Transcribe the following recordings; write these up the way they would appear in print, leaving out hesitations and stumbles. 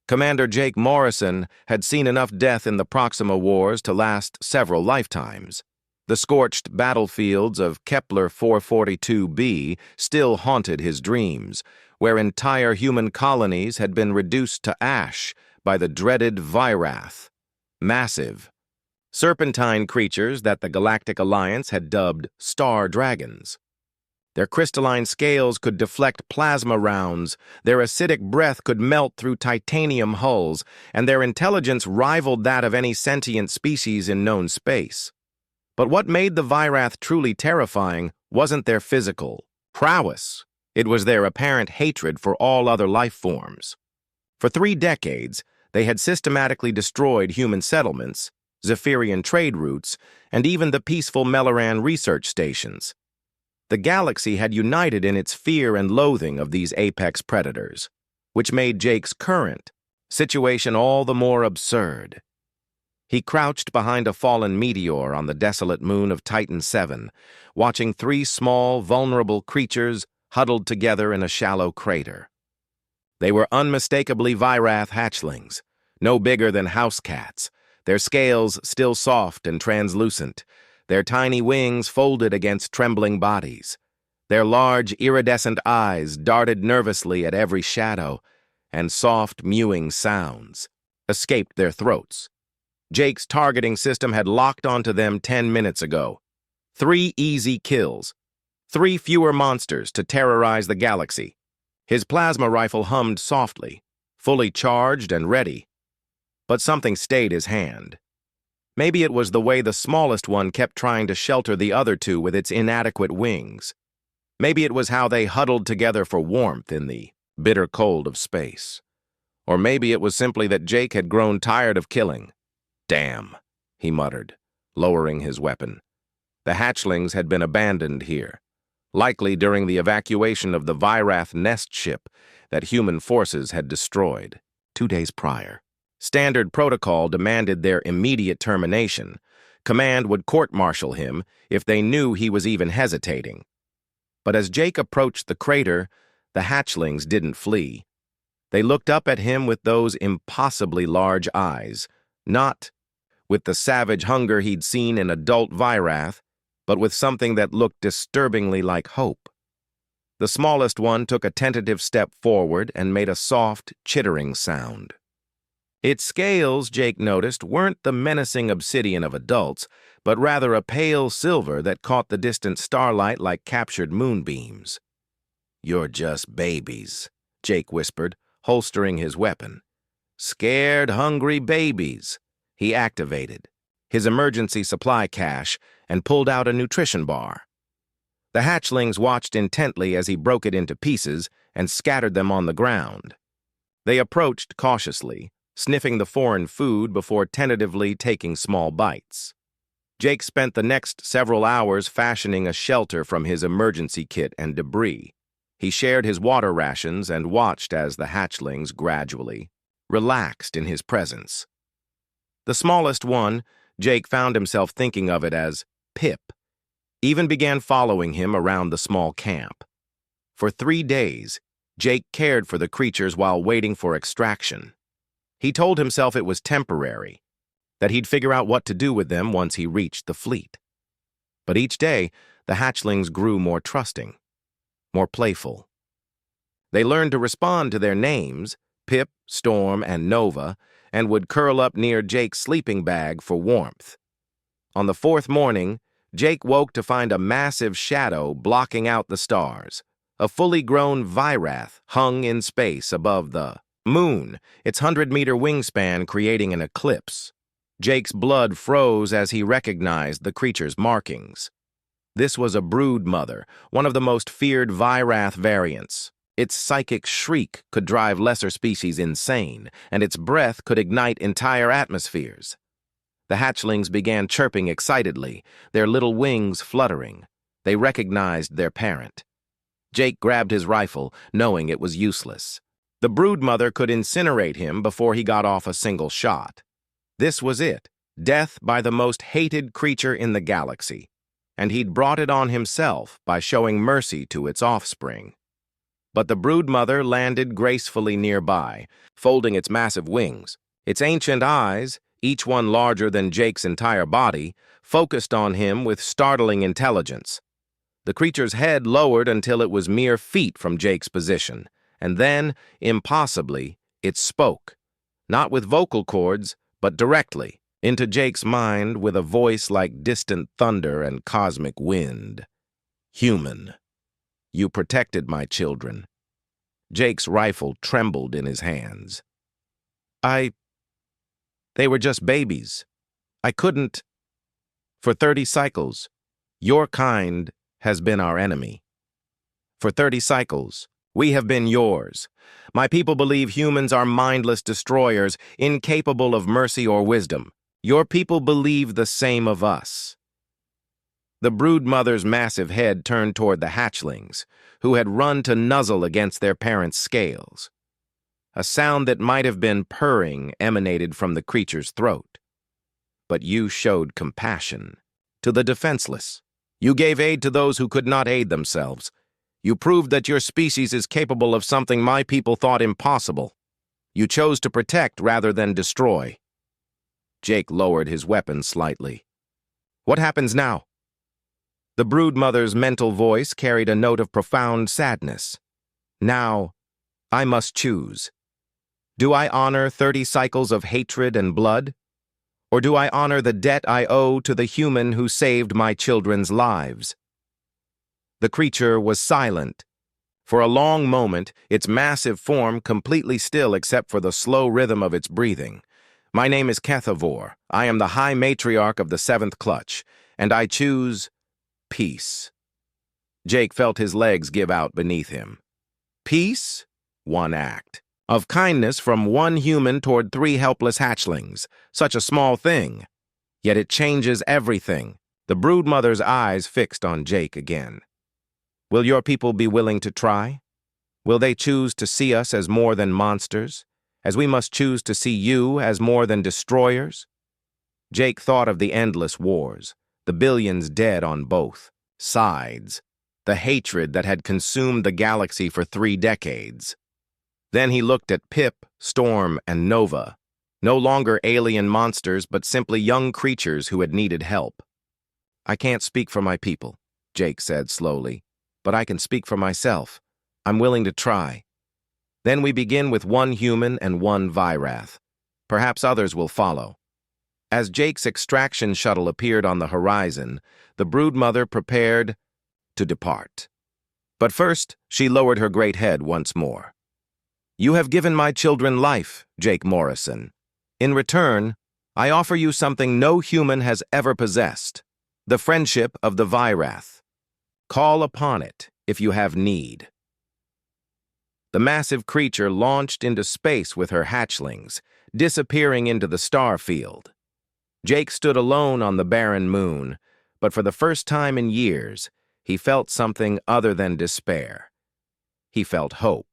Commander Jake Morrison had seen enough death in the Proxima Wars to last several lifetimes. The scorched battlefields of Kepler 442b still haunted his dreams, where entire human colonies had been reduced to ash by the dreaded Vyrath. Massive, serpentine creatures that the Galactic Alliance had dubbed Star Dragons. Their crystalline scales could deflect plasma rounds, their acidic breath could melt through titanium hulls, and their intelligence rivaled that of any sentient species in known space. But what made the Vyrath truly terrifying wasn't their physical prowess. It was their apparent hatred for all other life forms. For 3 decades, they had systematically destroyed human settlements, Zephyrian trade routes, and even the peaceful Melloran research stations. The galaxy had united in its fear and loathing of these apex predators, which made Jake's current situation all the more absurd. He crouched behind a fallen meteor on the desolate moon of Titan 7, watching 3 small, vulnerable creatures huddled together in a shallow crater. They were unmistakably Vyrath hatchlings, no bigger than house cats, their scales still soft and translucent, their tiny wings folded against trembling bodies. Their large, iridescent eyes darted nervously at every shadow, and soft, mewing sounds escaped their throats. Jake's targeting system had locked onto them 10 minutes ago. 3 easy kills. 3 fewer monsters to terrorize the galaxy. His plasma rifle hummed softly, fully charged and ready. But something stayed his hand. Maybe it was the way the smallest one kept trying to shelter the other 2 with its inadequate wings. Maybe it was how they huddled together for warmth in the bitter cold of space. Or maybe it was simply that Jake had grown tired of killing. "Damn," he muttered, lowering his weapon. The hatchlings had been abandoned here, likely during the evacuation of the Vyrath nest ship that human forces had destroyed 2 days prior. Standard protocol demanded their immediate termination. Command would court-martial him if they knew he was even hesitating. But as Jake approached the crater, the hatchlings didn't flee. They looked up at him with those impossibly large eyes, not with the savage hunger he'd seen in adult Vyrath, but with something that looked disturbingly like hope. The smallest one took a tentative step forward and made a soft, chittering sound. Its scales, Jake noticed, weren't the menacing obsidian of adults, but rather a pale silver that caught the distant starlight like captured moonbeams. "You're just babies," Jake whispered, holstering his weapon. "Scared, hungry babies." He activated his emergency supply cache and pulled out a nutrition bar. The hatchlings watched intently as he broke it into pieces and scattered them on the ground. They approached cautiously, sniffing the foreign food before tentatively taking small bites. Jake spent the next several hours fashioning a shelter from his emergency kit and debris. He shared his water rations and watched as the hatchlings gradually relaxed in his presence. The smallest one, Jake found himself thinking of it as Pip, even began following him around the small camp. For 3 days, Jake cared for the creatures while waiting for extraction. He told himself it was temporary, that he'd figure out what to do with them once he reached the fleet. But each day, the hatchlings grew more trusting, more playful. They learned to respond to their names, Pip, Storm, and Nova, and would curl up near Jake's sleeping bag for warmth. On the 4th morning, Jake woke to find a massive shadow blocking out the stars. A fully grown Vyrath hung in space above the moon, its 100-meter wingspan creating an eclipse. Jake's blood froze as he recognized the creature's markings. This was a brood mother, one of the most feared Vyrath variants. Its psychic shriek could drive lesser species insane, and its breath could ignite entire atmospheres. The hatchlings began chirping excitedly, their little wings fluttering. They recognized their parent. Jake grabbed his rifle, knowing it was useless. The broodmother could incinerate him before he got off a single shot. This was it, death by the most hated creature in the galaxy, and he'd brought it on himself by showing mercy to its offspring. but the broodmother landed gracefully nearby, folding its massive wings. Its ancient eyes, each one larger than Jake's entire body, focused on him with startling intelligence. The creature's head lowered until it was mere feet from Jake's position, and then, impossibly, it spoke, not with vocal cords, but directly, into Jake's mind with a voice like distant thunder and cosmic wind. "Human, you protected my children." Jake's rifle trembled in his hands. They were just babies. I couldn't. For 30 cycles, your kind has been our enemy. For 30 cycles, we have been yours. My people believe humans are mindless destroyers, incapable of mercy or wisdom. Your people believe the same of us. The broodmother's massive head turned toward the hatchlings, who had run to nuzzle against their parents' scales. A sound that might have been purring emanated from the creature's throat. But you showed compassion to the defenseless. You gave aid to those who could not aid themselves. You proved that your species is capable of something my people thought impossible. You chose to protect rather than destroy. Jake lowered his weapon slightly. What happens now? The broodmother's mental voice carried a note of profound sadness. Now, I must choose. Do I honor 30 cycles of hatred and blood? Or do I honor the debt I owe to the human who saved my children's lives? The creature was silent. For a long moment, its massive form completely still except for the slow rhythm of its breathing. My name is HFY. I am the High Matriarch of the 7th Clutch, and I choose peace. Jake felt his legs give out beneath him. Peace? One act of kindness from one human toward 3 helpless hatchlings. Such a small thing. Yet it changes everything. The broodmother's eyes fixed on Jake again. Will your people be willing to try? Will they choose to see us as more than monsters, as we must choose to see you as more than destroyers? Jake thought of the endless wars, the billions dead on both sides, the hatred that had consumed the galaxy for 3 decades. Then he looked at Pip, Storm, and Nova, no longer alien monsters, but simply young creatures who had needed help. I can't speak for my people, Jake said slowly, but I can speak for myself. I'm willing to try. Then we begin with 1 human and 1 Vyrath. Perhaps others will follow. As Jake's extraction shuttle appeared on the horizon, the broodmother prepared to depart. But first, she lowered her great head once more. You have given my children life, Jake Morrison. In return, I offer you something no human has ever possessed, the friendship of the Vyrath. Call upon it if you have need. The massive creature launched into space with her hatchlings, disappearing into the star field. Jake stood alone on the barren moon, but for the first time in years, he felt something other than despair. He felt hope.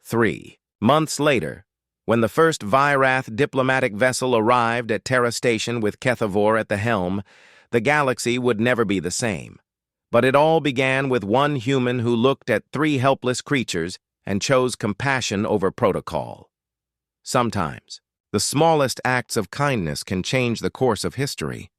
3 months later, when the first Vyrath diplomatic vessel arrived at Terra Station with HFY at the helm, the galaxy would never be the same. But it all began with 1 human who looked at 3 helpless creatures and chose compassion over protocol. Sometimes, the smallest acts of kindness can change the course of history.